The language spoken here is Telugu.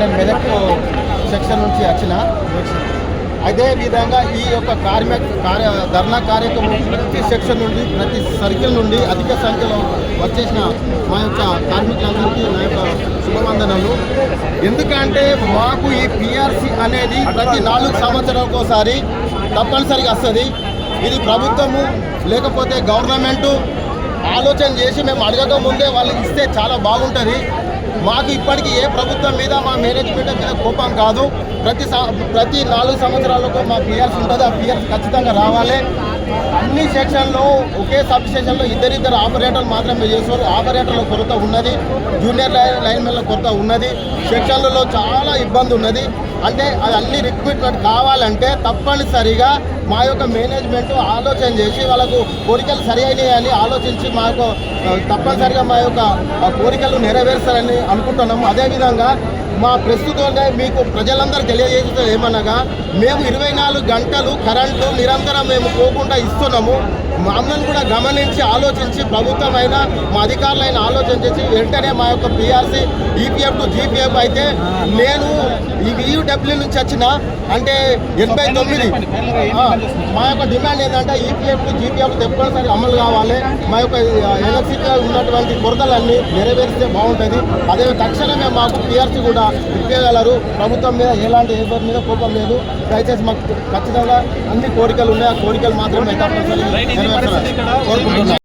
నేను మెదక్ సెక్షన్ నుంచి వచ్చిన. అదే విధంగా ఈ యొక్క ధర్నా కార్యక్రమం ప్రతి సెక్షన్ నుండి ప్రతి సర్కిల్ నుండి అధిక సంఖ్యలో వచ్చేసిన మా యొక్క కార్మికులందరికీ నా యొక్క శుభవందనలు. ఎందుకంటే మాకు ఈ పిఆర్సీ అనేది ప్రతి 4 సంవత్సరాలకోసారి తప్పనిసరిగా వస్తుంది. ఇది ప్రభుత్వము లేకపోతే గవర్నమెంటు ఆలోచన చేసి మేము అడగక ముందే వాళ్ళు ఇస్తే చాలా బాగుంటుంది. మాకు ఇప్పటికీ ఏ ప్రభుత్వం మీద మా మేనేజ్మెంట్ మీద కోపం కాదు. ప్రతి 4 సంవత్సరాలకు మా పిఆర్సీ ఉంటుంది. ఆ పిఆర్సీ ఖచ్చితంగా రావాలి. అన్ని సెక్షన్లో ఒకే సబ్ స్టేషన్లో ఇద్దరు ఆపరేటర్లు మాత్రమే చేస్తారు. ఆపరేటర్ల కొరత ఉన్నది, జూనియర్ లైన్మెన్ల కొరత ఉన్నది. సెక్షన్లలో చాలా ఇబ్బంది ఉన్నది. అంటే అది అన్ని రిక్రూట్మెంట్ కావాలంటే తప్పనిసరిగా మా యొక్క మేనేజ్మెంట్ ఆలోచన చేసి వాళ్ళకు కోరికలు సరి అయినాయని ఆలోచించి మాకు తప్పనిసరిగా మా యొక్క కోరికలు నెరవేరుస్తారని అనుకుంటున్నాము. అదేవిధంగా మా ప్రస్తుతంగా మీకు ప్రజలందరూ తెలియజేసేది ఏమనగా మేము 24 గంటలు కరెంటు నిరంతరం మేము పోకుండా ఇస్తున్నాము. మమ్మల్ని కూడా గమనించి ఆలోచించి ప్రభుత్వం అయినా మా అధికారులైనా ఆలోచన చేసి వెంటనే మా యొక్క పిఆర్సీ ఈపీఎఫ్ టు జీపీఎఫ్ అయితే నేను ఈ ఈయూడబ్ల్యూ నుంచి వచ్చిన అంటే 89 మా యొక్క డిమాండ్ ఏంటంటే ఈపీఎఫ్ టు జీపీఎఫ్ తప్పనిసరి అమలు కావాలి. మా యొక్క ఎలక్ట్రిసిటీలో ఉన్నటువంటి కొరతలన్నీ నెరవేరిస్తే బాగుంటుంది. అదే తక్షణమే మాకు పిఆర్సీ కూడా ఇప్పగలరు. ప్రభుత్వం మీద ఎలాంటి ఎవరి మీద కోపం లేదు. దయచేసి మాకు ఖచ్చితంగా అన్ని కోరికలు ఉన్నాయి. ఆ కోరికలు మాత్రమే తప్పనిసరి నెరవేర్చాలని కోరుకుంటున్నాను.